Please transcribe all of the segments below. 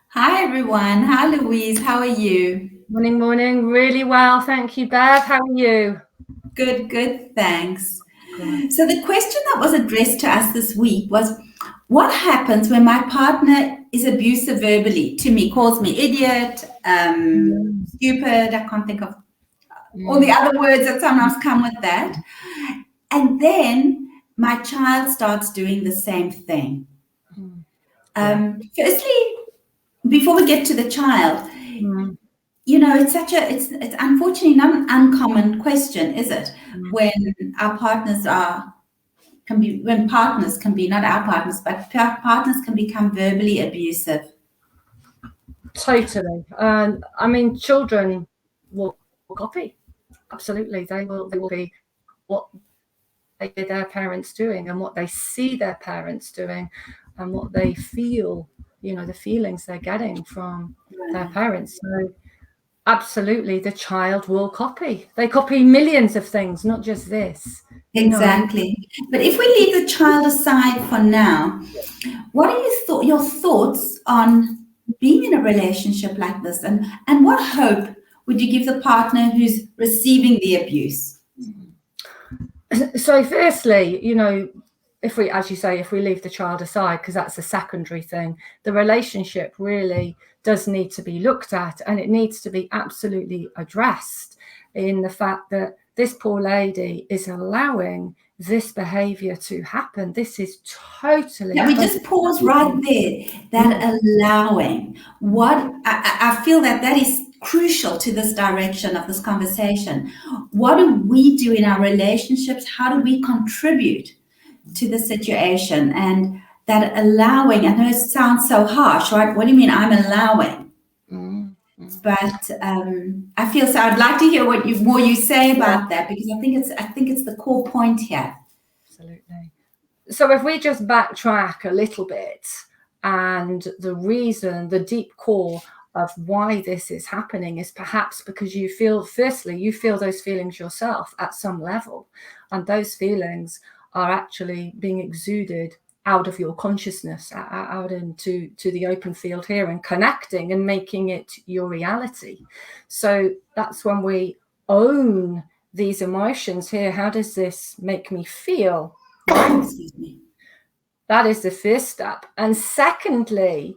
Hi everyone. Hi Louise. How are you? Morning, morning. Really well. Thank you, Bev. How are you? Good, good. Thanks. Good. So the question that was addressed to us this week was what happens when my partner is abusive verbally to me, calls me idiot, Mm, stupid, I can't think of all the mm, other words that sometimes come with that. And then my child starts doing the same thing. mm. Yeah. Firstly, before we get to the child, Mm, it's such a it's unfortunately not an uncommon question, is it? mm. When our partners are can be when partners can be not our partners, but partners can become verbally abusive. Totally. I mean, children will copy. Absolutely. They will be what they hear their parents doing and what they see their parents doing and what they feel, the feelings they're getting from their parents. So absolutely, the child will copy. They copy millions of things, not just this, you know. Exactly. But if we leave the child aside for now, what are your thoughts on being in a relationship like this, and what hope would you give the partner who's receiving the abuse? So, firstly, if we, as you say, if we leave the child aside, because that's a secondary thing, the relationship really does need to be looked at, and it needs to be absolutely addressed in the fact that this poor lady is allowing this behavior to happen. This is Can totally we just pause right there? That allowing. I feel that is crucial to this direction of this conversation. What do we do in our relationships? How do we contribute to the situation? And that allowing, I know it sounds so harsh, right? What do you mean I'm allowing? Mm, mm. But I feel so. I'd like to hear what you say Yeah, about that because I think it's the core point here. absolutely. So if we just backtrack a little bit, and the deep core of why this is happening is perhaps because you feel those feelings yourself at some level, and those feelings are actually being exuded out of your consciousness, out into the open field here, and connecting and making it your reality. So that's when we own these emotions here. How does this make me feel? Right? Excuse me. That is the first step. And secondly,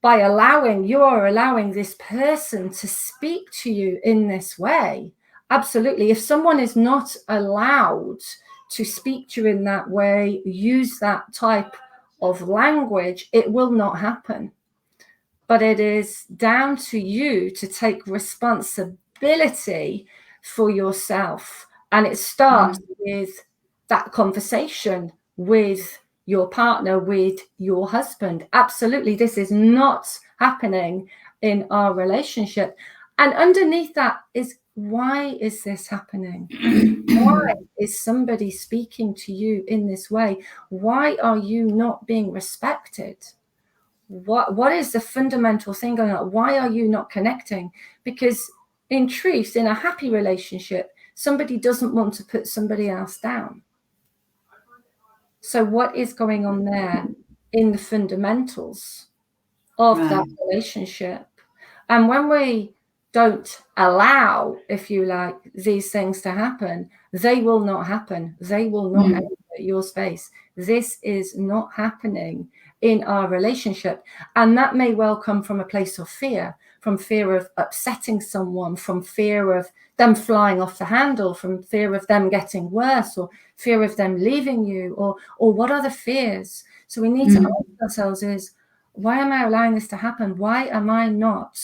you are allowing this person to speak to you in this way. Absolutely. If someone is not allowed to speak to you in that way, use that type of language, it will not happen. But it is down to you to take responsibility for yourself. And it starts with that conversation with your partner, with your husband. Absolutely, this is not happening in our relationship. And underneath that is, why is this happening? Why is somebody speaking to you in this way? Why are you not being respected? What is the fundamental thing going on? Why are you not connecting? Because in truth, in a happy relationship, somebody doesn't want to put somebody else down. So what is going on there in the fundamentals of that Right. relationship? And when we don't allow, if you like, these things to happen, they will not happen. They will not enter your space. This is not happening in our relationship. And that may well come from a place of fear, from fear of upsetting someone, from fear of them flying off the handle, from fear of them getting worse, or fear of them leaving you, or what are the fears? So we need to ask ourselves is, why am I allowing this to happen? Why am I not,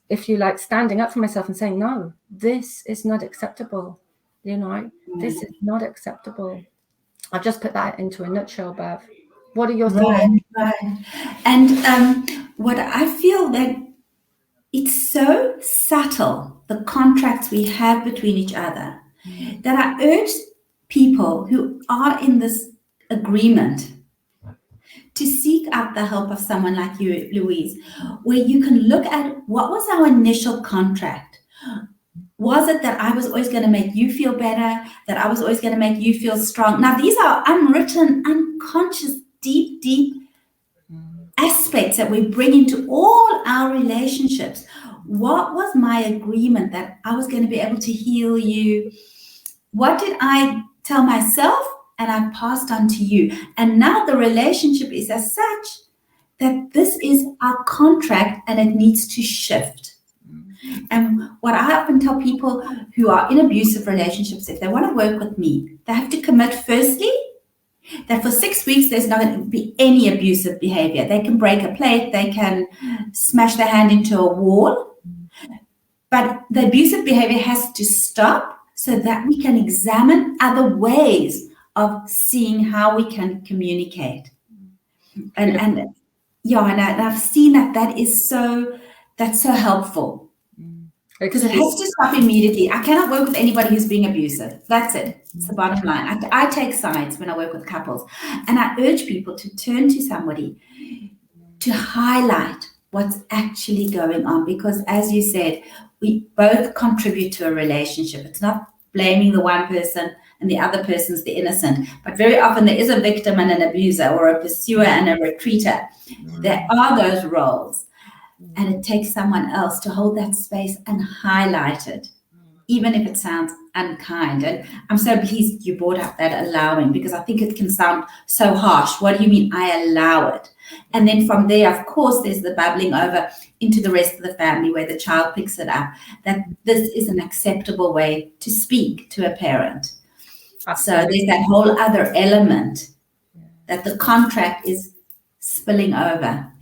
if you like, standing up for myself and saying, no, this is not acceptable. This is not acceptable. I've just put that into a nutshell, Bev. What are your thoughts? Right, right. And what I feel that it's so subtle, the contracts we have between each other, that I urge people who are in this agreement to seek out the help of someone like you, Louise, where you can look at what was our initial contract. Was it that I was always going to make you feel better, that I was always going to make you feel strong? Now, these are unwritten, unconscious, deep, deep aspects that we bring into all our relationships. What was my agreement that I was going to be able to heal you? What did I tell myself and I passed on to you? And now the relationship is as such that this is our contract and it needs to shift. And what I often tell people who are in abusive relationships, if they want to work with me, they have to commit firstly that for 6 weeks there's not going to be any abusive behavior. They can break a plate, they can smash their hand into a wall, but the abusive behavior has to stop so that we can examine other ways of seeing how we can communicate. And I've seen that's so helpful. Because it has to stop immediately. I cannot work with anybody who's being abusive. That's it. It's the bottom line. I take sides when I work with couples. And I urge people to turn to somebody to highlight what's actually going on. Because as you said, we both contribute to a relationship. It's not blaming the one person and the other person's the innocent. But very often there is a victim and an abuser, or a pursuer and a retreater. There are those roles. And it takes someone else to hold that space and highlight it, even if it sounds unkind. And I'm so pleased you brought up that allowing, because I think it can sound so harsh. What do you mean I allow it? And then from there, of course, there's the bubbling over into the rest of the family where the child picks it up, that this is an acceptable way to speak to a parent. Absolutely. So there's that whole other element that the contract is spilling over.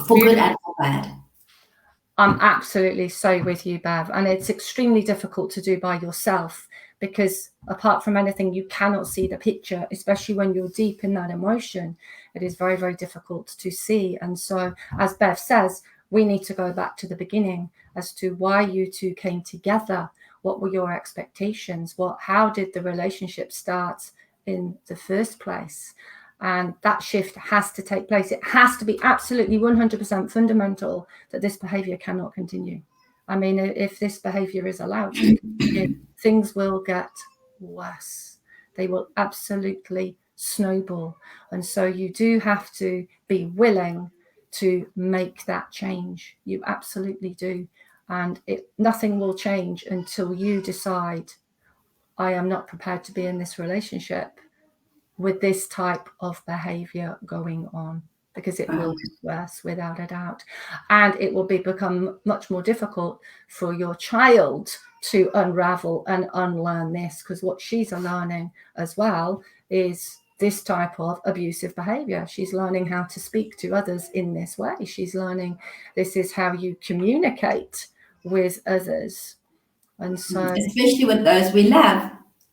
For good and for bad. I'm absolutely so with you, Bev. And it's extremely difficult to do by yourself because apart from anything, you cannot see the picture, especially when you're deep in that emotion. It is very, very difficult to see. And so, as Bev says, we need to go back to the beginning as to why you two came together. What were your expectations? How did the relationship start in the first place? And that shift has to take place. It has to be absolutely 100% fundamental that this behavior cannot continue. I mean, if this behavior is allowed to continue, things will get worse. They will absolutely snowball. And so you do have to be willing to make that change. You absolutely do. And nothing will change until you decide, I am not prepared to be in this relationship with this type of behavior going on, because it will get worse without a doubt. And it will become much more difficult for your child to unravel and unlearn this, because what she's learning as well is this type of abusive behavior. She's learning how to speak to others in this way. She's learning this is how you communicate with others. And so, especially with those we love,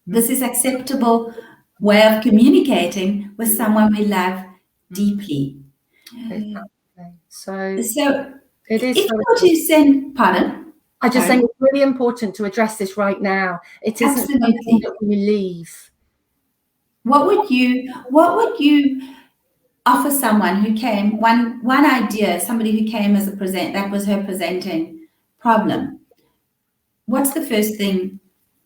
this is acceptable way of communicating with someone we love deeply. Exactly. So it is. If you were to send, pardon? I just think it's really important to address this right now. It isn't something that we leave. What would you offer someone who came, one idea, somebody who came as that was her presenting problem? What's the first thing?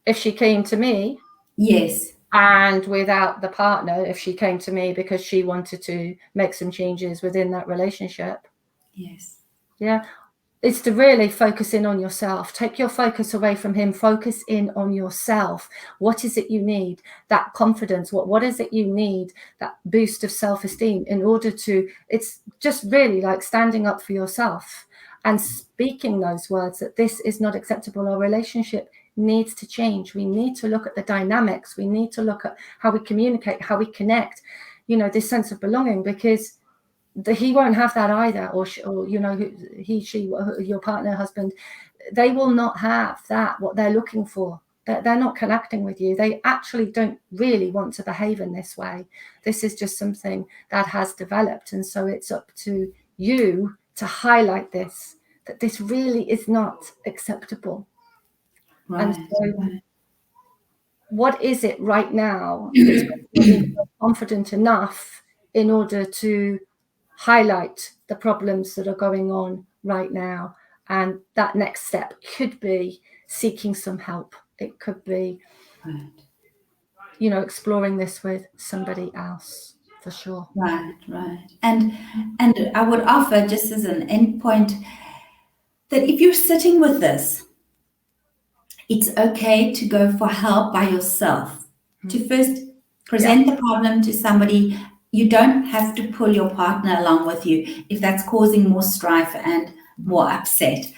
If she came to me? Yes. And without the partner, if she came to me because she wanted to make some changes within that relationship. Yes. Yeah. It's to really focus in on yourself. Take your focus away from him. Focus in on yourself. What is it you need? That confidence. What is it you need? That boost of self-esteem in order to, it's just really like standing up for yourself and speaking those words that this is not acceptable. Our relationship needs to change. We need to look at the dynamics. We need to look at how we communicate, how we connect, this sense of belonging, because he won't have that either, or he, she, your partner, husband, they will not have that, what they're looking for. They're not connecting with you. They actually don't really want to behave in this way. This is just something that has developed. And so it's up to you to highlight this, that this really is not acceptable. Right. And so what is it right now that's confident enough in order to highlight the problems that are going on right now? And that next step could be seeking some help. It could be, exploring this with somebody else for sure. Right. And I would offer, just as an end point, that if you're sitting with this, it's okay to go for help by yourself, to first present the problem to somebody. You don't have to pull your partner along with you if that's causing more strife and more upset.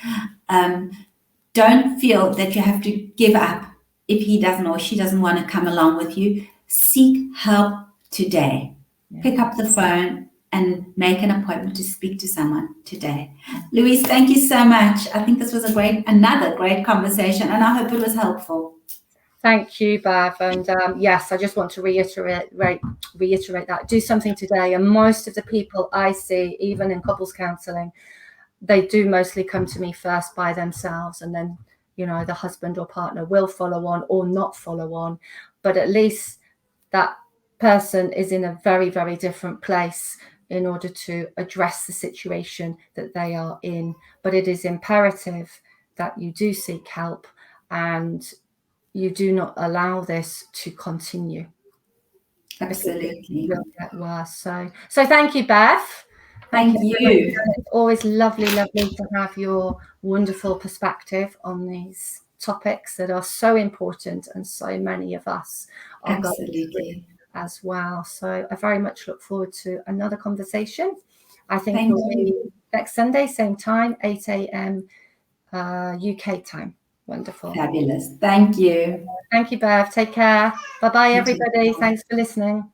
Don't feel that you have to give up if he doesn't or she doesn't want to come along with you. Seek help today. Pick up the phone and make an appointment to speak to someone today. Louise, thank you so much. I think this was another great conversation, and I hope it was helpful. Thank you, Bev. And yes, I just want to reiterate that. Do something today. And most of the people I see, even in couples counselling, they do mostly come to me first by themselves, and then, you know, the husband or partner will follow on or not follow on. But at least that person is in a very, very different place in order to address the situation that they are in. But it is imperative that you do seek help and you do not allow this to continue. Absolutely. It will get worse. So thank you, Beth. Thank you. It's always lovely to have your wonderful perspective on these topics that are so important, and so many of us are going through as well. So I very much look forward to another conversation. I think we'll be next Sunday, same time, 8 a.m. UK time. Wonderful. Fabulous. Thank you. Thank you, Bev. Take care. Bye-bye, everybody. Thanks for listening.